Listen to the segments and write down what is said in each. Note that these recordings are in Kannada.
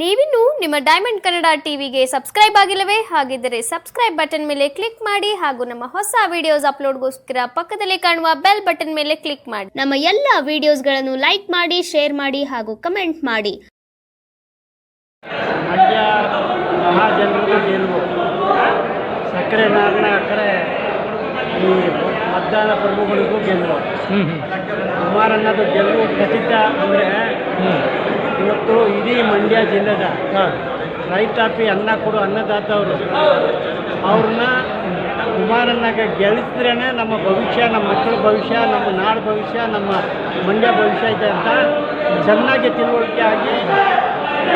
ನೀವಿನ್ನು ನಿಮ್ಮ ಡೈಮಂಡ್ ಕನ್ನಡ ಟಿವಿಗೆ ಸಬ್ಸ್ಕ್ರೈಬ್ ಆಗಿಲ್ಲವೇ? ಹಾಗಿದ್ದರೆ ಸಬ್ಸ್ಕ್ರೈಬ್ ಬಟನ್ ಮೇಲೆ ಕ್ಲಿಕ್ ಮಾಡಿ ಹಾಗೂ ನಮ್ಮ ಹೊಸ ವಿಡಿಯೋಸ್ ಅಪ್ಲೋಡ್ಗೋಸ್ಕರ ಪಕ್ಕದಲ್ಲಿ ಕಾಣುವ ಬೆಲ್ ಬಟನ್ ಮೇಲೆ ಕ್ಲಿಕ್ ಮಾಡಿ. ನಮ್ಮ ಎಲ್ಲ ವಿಡಿಯೋಸ್ಗಳನ್ನು ಲೈಕ್ ಮಾಡಿ, ಶೇರ್ ಮಾಡಿ ಹಾಗೂ ಕಮೆಂಟ್ ಮಾಡಿ. ಮಂಡ್ಯ ಮಹಾಜನರದ ಗೆಲುವು ಸಕ್ಕರೆ ನಾರಿನ ಕಡೆ ಈ ಮತದಾನ ಪ್ರಭುಗಳಿಗೂ ಗೆಲುವು. ಕುಮಾರಣ್ಣದು ಗೆಲುವು ಪ್ರಸಿದ್ಧ ಅಂದರೆ ಇವತ್ತು ಇಡೀ ಮಂಡ್ಯ ಜಿಲ್ಲೆದ ರೈತಾಪಿ ಅನ್ನ ಕೊಡು ಅನ್ನದಾತವರು ಅವ್ರನ್ನ ಕುಮಾರಣ್ಣಗೆ ಗೆಲ್ಲಿಸಿದ್ರೇ ನಮ್ಮ ಭವಿಷ್ಯ, ನಮ್ಮ ಮಕ್ಕಳ ಭವಿಷ್ಯ, ನಮ್ಮ ನಾಡು ಭವಿಷ್ಯ, ನಮ್ಮ ಮಂಡ್ಯ ಭವಿಷ್ಯ ಇದೆ ಅಂತ ಚೆನ್ನಾಗಿ ತಿಳುವಳಿಕೆ ಆಗಿ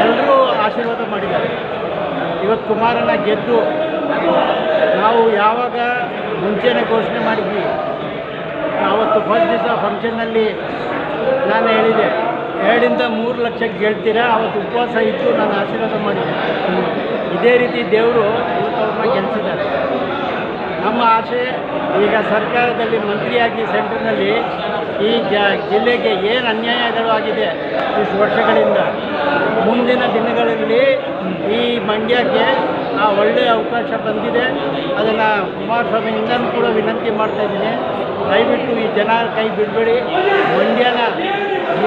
ಎಲ್ಲರೂ ಆಶೀರ್ವಾದ ಮಾಡಿದ್ದಾರೆ. ಇವತ್ತು ಕುಮಾರಣ್ಣ ಗೆದ್ದು ನಾವು ಯಾವಾಗ ಮುಂಚೆನೇ ಘೋಷಣೆ ಮಾಡಿದ್ವಿ, ಆವತ್ತು ಫಸ್ಟ್ ದಿವಸ ಫಂಕ್ಷನ್ನಲ್ಲಿ ನಾನು ಹೇಳಿದೆ 2-3 ಲಕ್ಷಕ್ಕೆ ಗೆಲ್ತೀರಾ, ಅವತ್ತು ಉಪವಾಸ ಇದ್ದು ನಾನು ಆಶೀರ್ವಾದ ಮಾಡಿದ್ದೆ. ಇದೇ ರೀತಿ ದೇವರು ಇವತ್ತು ಅವ್ರನ್ನ ಗೆಲ್ಲಿಸಿದ್ದಾರೆ. ನಮ್ಮ ಆಸೆ ಈಗ ಸರ್ಕಾರದಲ್ಲಿ ಮಂತ್ರಿಯಾಗಿ ಸೆಂಟ್ರ್ನಲ್ಲಿ ಈ ಜಿಲ್ಲೆಗೆ ಏನು ಅನ್ಯಾಯಗಳು ಆಗಿದೆ ಇಷ್ಟು ವರ್ಷಗಳಿಂದ, ಮುಂದಿನ ದಿನಗಳಲ್ಲಿ ಈ ಮಂಡ್ಯಕ್ಕೆ ಆ ಒಳ್ಳೆಯ ಅವಕಾಶ ಬಂದಿದೆ. ಅದನ್ನು ಕುಮಾರಸ್ವಾಮಿಯಿಂದಲೂ ಕೂಡ ವಿನಂತಿ ಮಾಡ್ತಾಯಿದ್ದೀನಿ, ದಯವಿಟ್ಟು ಈ ಜನ ಕೈ ಬಿಡಬೇಡಿ. ಮಂಡ್ಯನ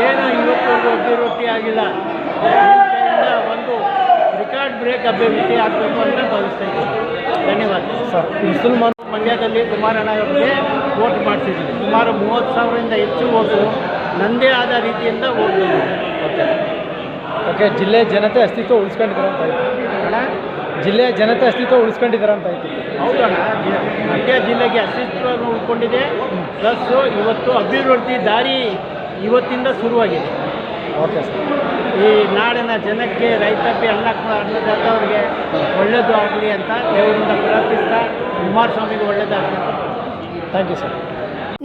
ಏನು ಇವತ್ತವರೆಗೂ ಅಭಿವೃದ್ಧಿ ಆಗಿಲ್ಲ, ಕೈಯಿಂದ ಒಂದು ರಿಕಾರ್ಡ್ ಬ್ರೇಕ್ ಅಭಿವೃದ್ಧಿ ಆಗಬೇಕು ಅಂತ ಭಾವಿಸ್ತಾ ಇದ್ದೀನಿ. ಧನ್ಯವಾದ ಸರ್. ಮುಸಲ್ಮಾನ ಮಂಡ್ಯದಲ್ಲಿ ಕುಮಾರಣ್ಣ ಅವರಿಗೆ ವೋಟ್ ಮಾಡಿಸಿದ್ದೀನಿ. ಸುಮಾರು 30,000ರಿಂದ ಹೆಚ್ಚು ಓಟು ನನ್ನದೇ ಆದ ರೀತಿಯಿಂದ ವೋಟ್ ಬಂದಿದೆ. ಓಕೆ, ಜಿಲ್ಲೆ ಜನತೆ ಅಸ್ತಿತ್ವ ಉಳಿಸ್ಕೊಂಡಿದ್ದಾರೆ ಅಂತ ಆಯಿತು. ಅಣ್ಣ, ಜಿಲ್ಲೆಯ ಜನತೆ ಅಸ್ತಿತ್ವ ಉಳಿಸ್ಕೊಂಡಿದ್ದಾರೆ ಅಂತ ಆಯಿತು. ಹೌದಣ್ಣ, ಮಂಡ್ಯ ಜಿಲ್ಲೆಗೆ ಅಸ್ತಿತ್ವವನ್ನು ಉಳ್ಕೊಂಡಿದೆ. ಪ್ಲಸ್ ಇವತ್ತು ಅಭಿವೃದ್ಧಿ ದಾರಿ ಇವತ್ತಿಂದ ಶುರುವಾಗಿದೆ. Okay sir. ಈ ನಾಡಿನ ಜನಕ್ಕೆ, ರೈತಾಪಿ ಅನ್ನದಾತವ್ರಿಗೆ ಒಳ್ಳೆಯದು ಆಗಲಿ ಅಂತ ದೇವರಿಂದ ಪ್ರಾರ್ಥಿಸ್ತಾ ಕುಮಾರಸ್ವಾಮಿಗೆ ಒಳ್ಳೆಯದಾಗಲಿ. Thank you sir.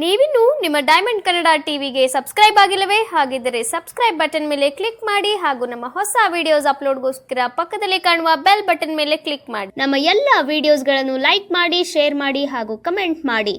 ನೀವಿನ್ನು ನಿಮ್ಮ ಡೈಮಂಡ್ ಕನ್ನಡ ಟಿವಿಗೆ ಸಬ್ಸ್ಕ್ರೈಬ್ ಆಗಿಲ್ಲವೇ? ಹಾಗಿದ್ದರೆ ಸಬ್ಸ್ಕ್ರೈಬ್ ಬಟನ್ ಮೇಲೆ ಕ್ಲಿಕ್ ಮಾಡಿ ಹಾಗೂ ನಮ್ಮ ಹೊಸ ವಿಡಿಯೋಸ್ ಅಪ್ಲೋಡ್ಗೋಸ್ಕರ ಪಕ್ಕದಲ್ಲಿ ಕಾಣುವ ಬೆಲ್ ಬಟನ್ ಮೇಲೆ ಕ್ಲಿಕ್ ಮಾಡಿ. ನಮ್ಮ ಎಲ್ಲ ವಿಡಿಯೋಸ್ಗಳನ್ನು ಲೈಕ್ ಮಾಡಿ, ಶೇರ್ ಮಾಡಿ ಹಾಗೂ ಕಮೆಂಟ್ ಮಾಡಿ.